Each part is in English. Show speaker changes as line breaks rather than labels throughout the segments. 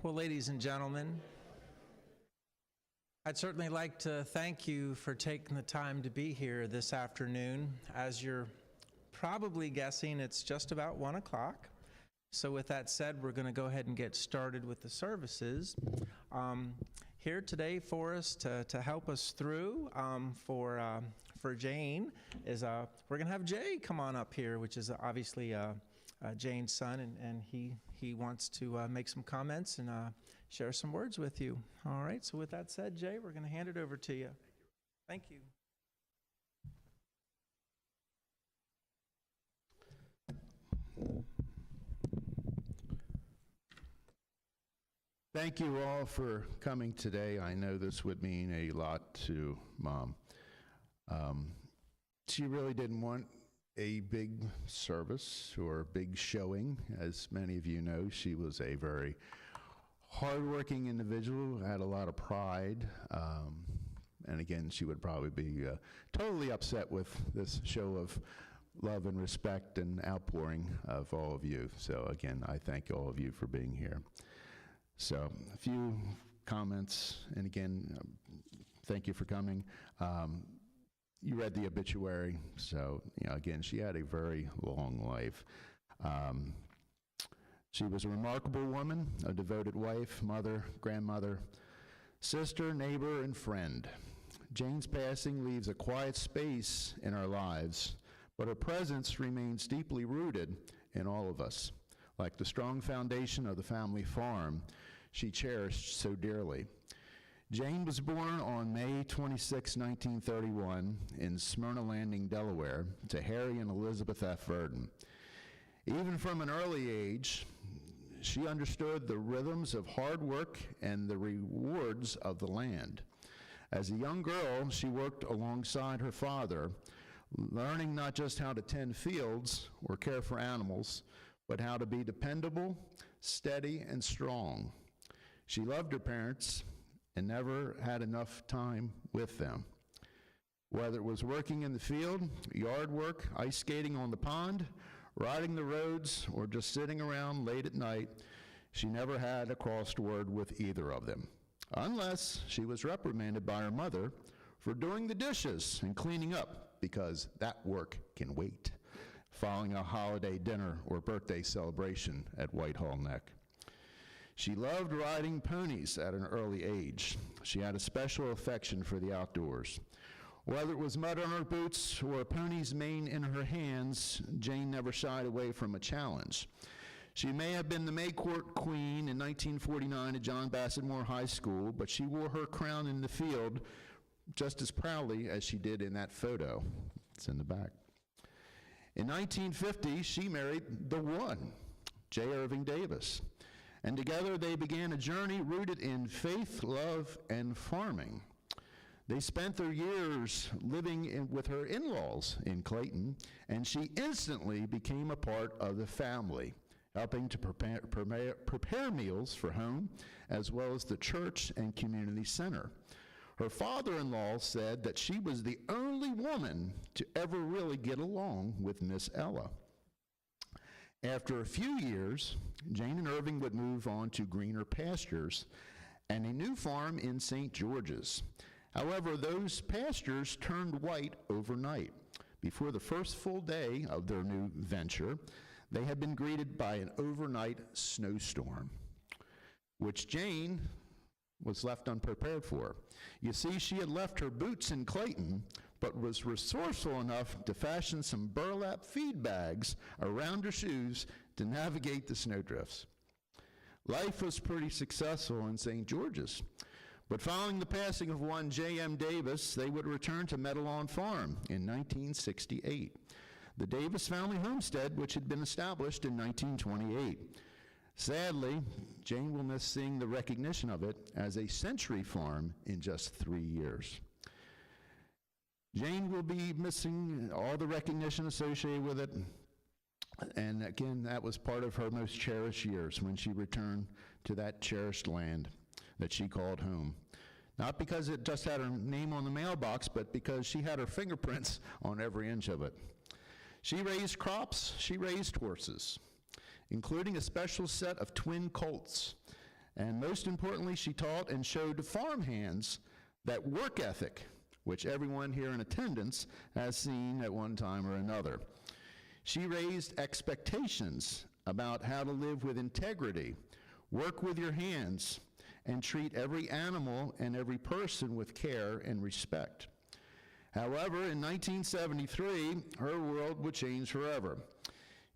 Well, ladies and gentlemen, I'd certainly like to thank you for taking the time to be here this afternoon. As you're probably guessing, it's just about 1 o'clock. So with that said, we're going to go ahead and get started with the services. Here today for us to help us through for Jane is we're going to have Jay come on up here, which is obviously Jane's son, and he wants to make some comments and share some words with you. All right, so with that said, Jay, we're going to hand it over to you. Thank you.
Thank you all for coming today. I know this would mean a lot to Mom. She really didn't want a big service or big showing. As many of you know, she was a very hardworking individual, had a lot of pride, and again, she would probably be totally upset with this show of love and respect and outpouring of all of you. So again, I thank all of you for being here. So a few comments, and again, thank you for coming. You read the obituary, so again, she had a very long life. She was a remarkable woman, a devoted wife, mother, grandmother, sister, neighbor, and friend. Jane's passing leaves a quiet space in our lives, but her presence remains deeply rooted in all of us. Like the strong foundation of the family farm she cherished so dearly. Jane was born on May 26, 1931, in Smyrna Landing, Delaware, to Harry and Elizabeth F. Verdon. Even from an early age, she understood the rhythms of hard work and the rewards of the land. As a young girl, she worked alongside her father, learning not just how to tend fields or care for animals, but how to be dependable, steady, and strong. She loved her parents and never had enough time with them. Whether it was working in the field, yard work, ice skating on the pond, riding the roads, or just sitting around late at night, she never had a crossed word with either of them, unless she was reprimanded by her mother for doing the dishes and cleaning up, because that work can wait, following a holiday dinner or birthday celebration at Whitehall Neck. She loved riding ponies at an early age. She had a special affection for the outdoors. Whether it was mud on her boots or a pony's mane in her hands, Jane never shied away from a challenge. She may have been the May Court Queen in 1949 at John Bassett Moore High School, but she wore her crown in the field just as proudly as she did in that photo. It's in the back. In 1950, she married the one, J. Irving Davis. And together they began a journey rooted in faith, love, and farming. They spent their years living with her in-laws in Clayton, and she instantly became a part of the family, helping to prepare meals for home, as well as the church and community center. Her father-in-law said that she was the only woman to ever really get along with Miss Ella. After a few years, Jane and Irving would move on to greener pastures and a new farm in St. George's. However, those pastures turned white overnight. Before the first full day of their new venture, they had been greeted by an overnight snowstorm, which Jane was left unprepared for. You see, she had left her boots in Clayton, but was resourceful enough to fashion some burlap feed bags around her shoes to navigate the snowdrifts. Life was pretty successful in St. George's, but following the passing of one J.M. Davis, they would return to Meadowlawn Farm in 1968, the Davis family homestead, which had been established in 1928. Sadly, Jane will miss seeing the recognition of it as a century farm in just 3 years. Jane will be missing all the recognition associated with it, and again, that was part of her most cherished years when she returned to that cherished land that she called home. Not because it just had her name on the mailbox, but because she had her fingerprints on every inch of it. She raised crops, she raised horses, including a special set of twin colts. And most importantly, she taught and showed farmhands that work ethic, which everyone here in attendance has seen at one time or another. She raised expectations about how to live with integrity, work with your hands, and treat every animal and every person with care and respect. However, in 1973, her world would change forever.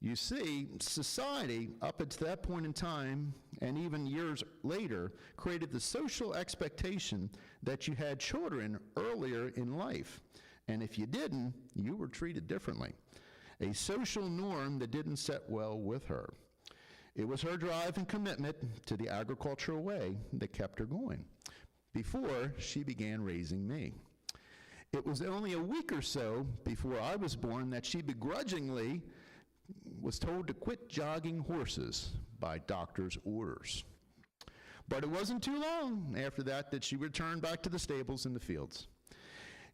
You see, society, up until that point in time, and even years later, created the social expectation that you had children earlier in life. And if you didn't, you were treated differently. A social norm that didn't set well with her. It was her drive and commitment to the agricultural way that kept her going before she began raising me. It was only a week or so before I was born that she begrudgingly was told to quit jogging horses by doctor's orders. But it wasn't too long after that she returned back to the stables and the fields.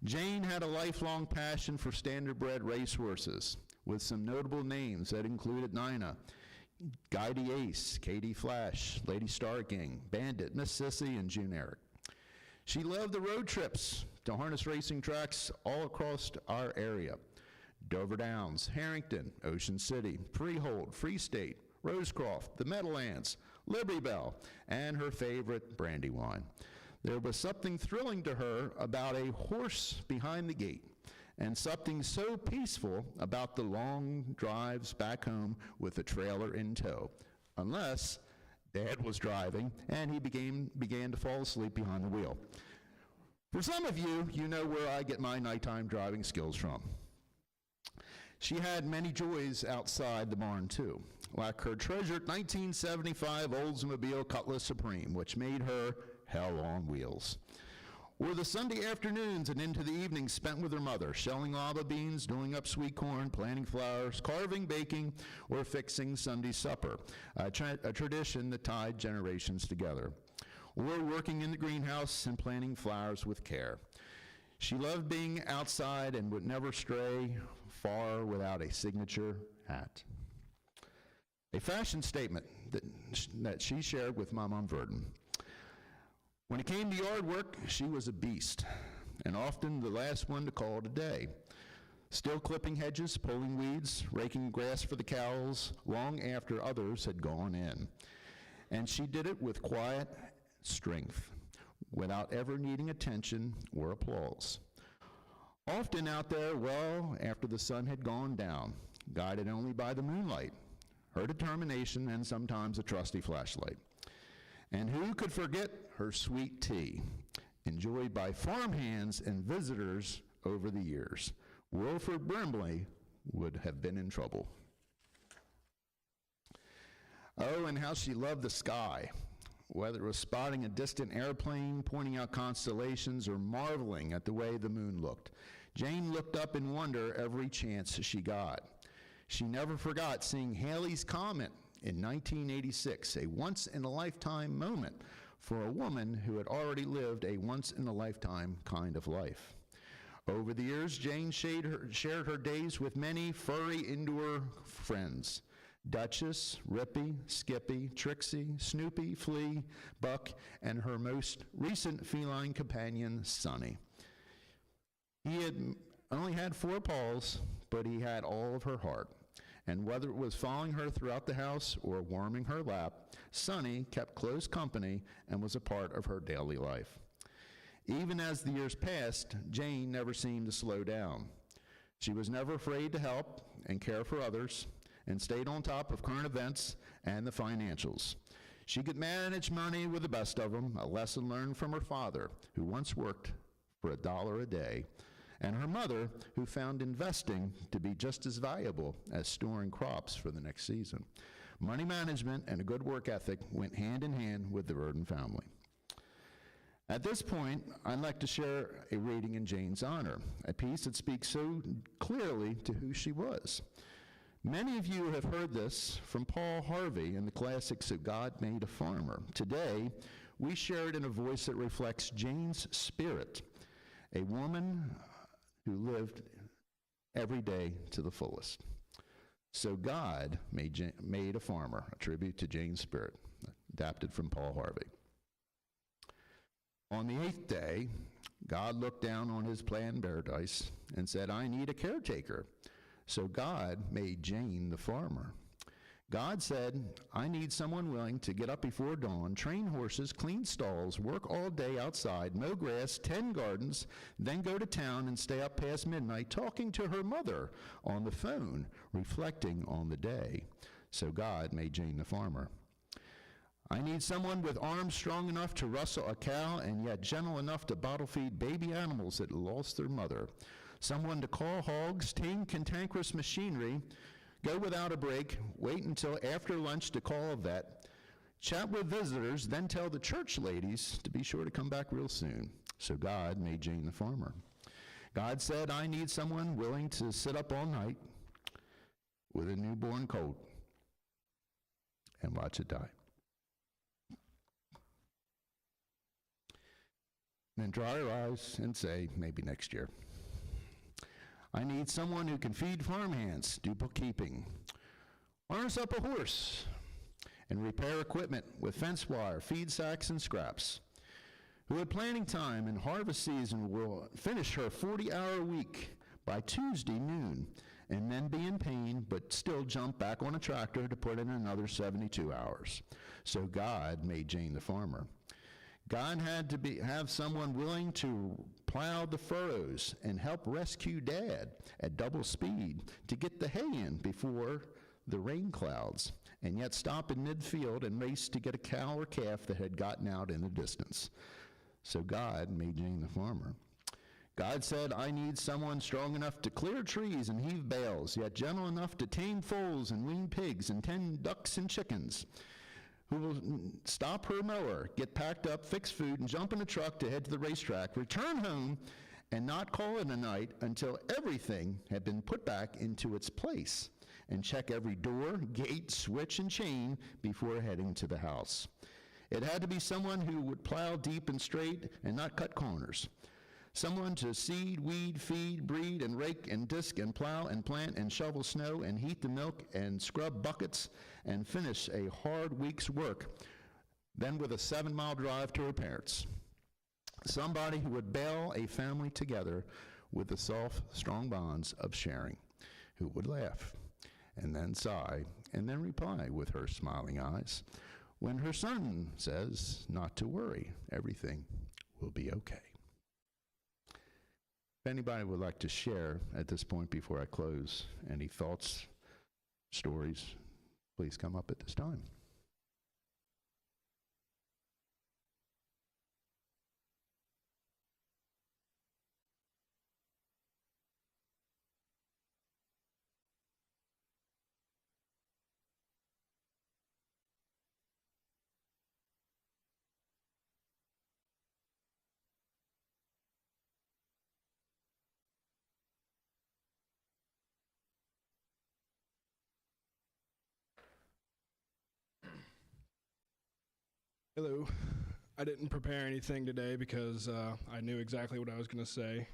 Jane had a lifelong passion for standardbred racehorses, with some notable names that included Nina, Guy D. Ace, Katie Flash, Lady Starking, Bandit, Miss Sissy, and June Eric. She loved the road trips to harness racing tracks all across our area. Dover Downs, Harrington, Ocean City, Freehold, Free State, Rosecroft, the Meadowlands, Liberty Bell, and her favorite, Brandywine. There was something thrilling to her about a horse behind the gate, and something so peaceful about the long drives back home with the trailer in tow, unless Dad was driving and he began to fall asleep behind the wheel. For some of you, you know where I get my nighttime driving skills from. She had many joys outside the barn too, like her treasured 1975 Oldsmobile Cutlass Supreme, which made her hell on wheels. Or the Sunday afternoons and into the evenings spent with her mother, shelling lava beans, doing up sweet corn, planting flowers, carving, baking, or fixing Sunday supper, a tradition that tied generations together. Or working in the greenhouse and planting flowers with care. She loved being outside and would never stray far without a signature hat. A fashion statement that she shared with my mom, Verdon. When it came to yard work, she was a beast, and often the last one to call it a day. Still clipping hedges, pulling weeds, raking grass for the cows, long after others had gone in. And she did it with quiet strength, without ever needing attention or applause. Often out there, well, after the sun had gone down, guided only by the moonlight, her determination, and sometimes a trusty flashlight. And who could forget her sweet tea, enjoyed by farmhands and visitors over the years? Wilford Brimley would have been in trouble. Oh, and how she loved the sky, whether it was spotting a distant airplane, pointing out constellations, or marveling at the way the moon looked. Jane looked up in wonder every chance she got. She never forgot seeing Halley's Comet in 1986, a once-in-a-lifetime moment for a woman who had already lived a once-in-a-lifetime kind of life. Over the years, Jane shared her days with many furry indoor friends. Duchess, Rippy, Skippy, Trixie, Snoopy, Flea, Buck, and her most recent feline companion, Sonny. He had only had 4 paws, but he had all of her heart. And whether it was following her throughout the house or warming her lap, Sonny kept close company and was a part of her daily life. Even as the years passed, Jane never seemed to slow down. She was never afraid to help and care for others, and stayed on top of current events and the financials. She could manage money with the best of them, a lesson learned from her father, who once worked for $1 a day, and her mother, who found investing to be just as valuable as storing crops for the next season. Money management and a good work ethic went hand in hand with the Verdon family. At this point, I'd like to share a reading in Jane's honor, a piece that speaks so clearly to who she was. Many of you have heard this from Paul Harvey in the classic So God Made a Farmer. Today, we share it in a voice that reflects Jane's spirit, a woman who lived every day to the fullest. So God made a farmer, a tribute to Jane's spirit. adapted from Paul Harvey. On the 8th day, God looked down on his planned paradise and said, I need a caretaker. So God made Jane the farmer. God said, I need someone willing to get up before dawn, train horses, clean stalls, work all day outside, mow grass, tend gardens, then go to town and stay up past midnight talking to her mother on the phone, reflecting on the day. So God made Jane the farmer. I need someone with arms strong enough to rustle a cow and yet gentle enough to bottle feed baby animals that lost their mother. Someone to call hogs, tame cantankerous machinery, go without a break, wait until after lunch to call a vet, chat with visitors, then tell the church ladies to be sure to come back real soon. So God made Jane the farmer. God said, I need someone willing to sit up all night with a newborn colt and watch it die. Then dry your eyes and say, maybe next year. I need someone who can feed farmhands, do bookkeeping, harness up a horse, and repair equipment with fence wire, feed sacks, and scraps, who at planting time and harvest season will finish her 40-hour week by Tuesday noon, and then be in pain, but still jump back on a tractor to put in another 72 hours. So God made Jane the farmer. God had to have someone willing to plow the furrows and help rescue Dad at double speed to get the hay in before the rain clouds, and yet stop in midfield and race to get a cow or calf that had gotten out in the distance. So God made Jane the farmer. God said, I need someone strong enough to clear trees and heave bales, yet gentle enough to tame foals and wean pigs and tend ducks and chickens, who will stop her mower, get packed up, fix food, and jump in a truck to head to the racetrack, return home, and not call it a night until everything had been put back into its place, and check every door, gate, switch, and chain before heading to the house. It had to be someone who would plow deep and straight and not cut corners. Someone to seed, weed, feed, breed, and rake, and disc, and plow, and plant, and shovel snow, and heat the milk, and scrub buckets, and finish a hard week's work, then with a 7-mile drive to her parents. Somebody who would bail a family together with the soft, strong bonds of sharing, who would laugh, and then sigh, and then reply with her smiling eyes, when her son says not to worry, everything will be okay. If anybody would like to share at this point before I close, any thoughts, stories, please come up at this time.
Hello. I didn't prepare anything today because I knew exactly what I was going to say.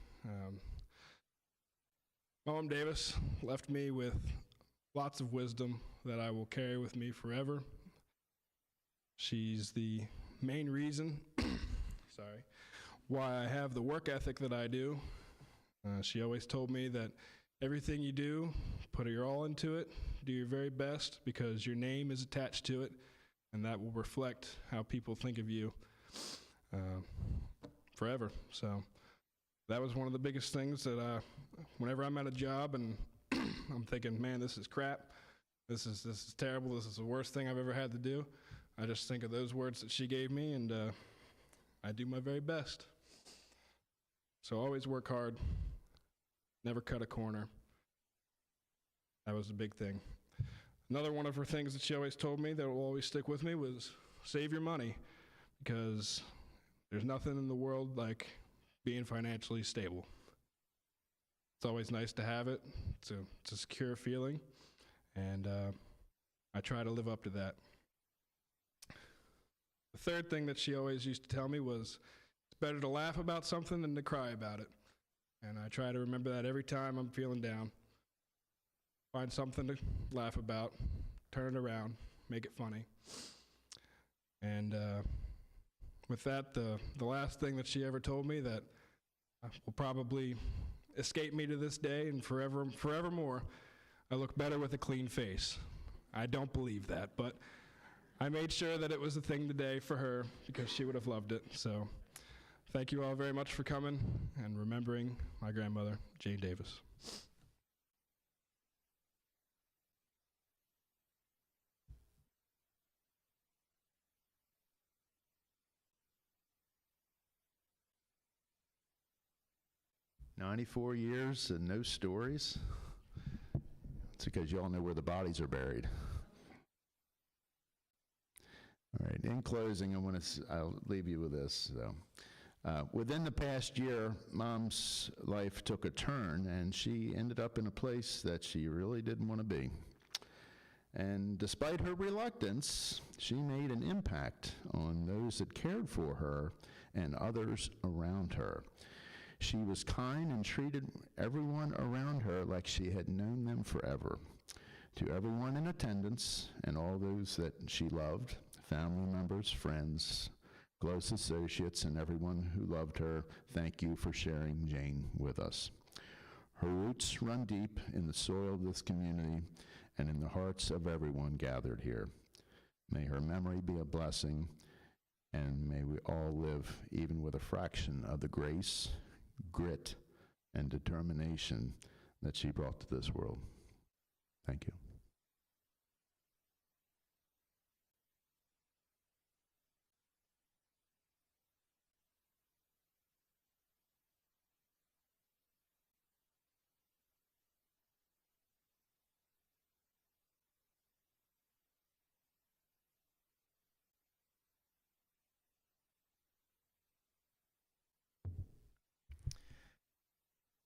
Mom Davis left me with lots of wisdom that I will carry with me forever. She's the main reason why I have the work ethic that I do. She always told me that everything you do, put your all into it, do your very best, because your name is attached to it, and that will reflect how people think of you forever. So that was one of the biggest things that whenever I'm at a job and I'm thinking, man, this is crap, this is terrible, this is the worst thing I've ever had to do, I just think of those words that she gave me, and I do my very best. So always work hard, never cut a corner. That was the big thing. Another one of her things that she always told me that will always stick with me was save your money, because there's nothing in the world like being financially stable. It's always nice to have it. It's a secure feeling, and I try to live up to that. The third thing that she always used to tell me was it's better to laugh about something than to cry about it. And I try to remember that every time I'm feeling down. Find something to laugh about, turn it around, make it funny. And with that, the last thing that she ever told me that will probably escape me to this day and forevermore, I look better with a clean face. I don't believe that, but I made sure that it was a thing today for her because she would have loved it. So thank you all very much for coming and remembering my grandmother, Jane Davis.
"94 years and no stories?" It's because you all know where the bodies are buried. All right, in closing, I'll leave you with this. Within the past year, Mom's life took a turn, and she ended up in a place that she really didn't want to be. And despite her reluctance, she made an impact on those that cared for her and others around her. She was kind and treated everyone around her like she had known them forever. To everyone in attendance and all those that she loved, family members, friends, close associates, and everyone who loved her, thank you for sharing Jane with us. Her roots run deep in the soil of this community and in the hearts of everyone gathered here. May her memory be a blessing, and may we all live even with a fraction of the grace, grit, and determination that she brought to this world. Thank you.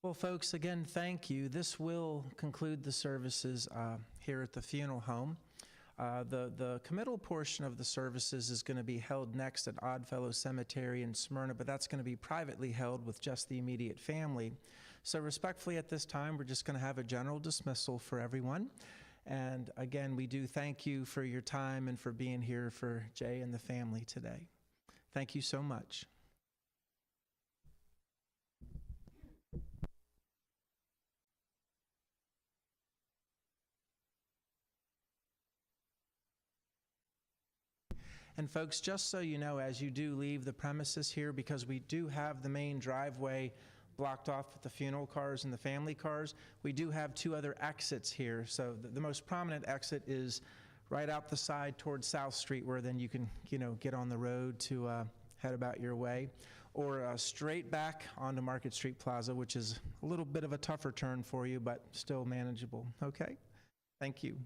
Well, folks, again, thank you. This will conclude the services here at the funeral home. The committal portion of the services is going to be held next at Oddfellow Cemetery in Smyrna, but that's going to be privately held with just the immediate family. So respectfully at this time, we're just going to have a general dismissal for everyone. And again, we do thank you for your time and for being here for Jay and the family today. Thank you so much. And folks, just so you know, as you do leave the premises here, because we do have the main driveway blocked off with the funeral cars and the family cars, we do have two other exits here. So the most prominent exit is right out the side towards South Street, where then you can, get on the road to head about your way, or straight back onto Market Street Plaza, which is a little bit of a tougher turn for you, but still manageable. Okay? Thank you.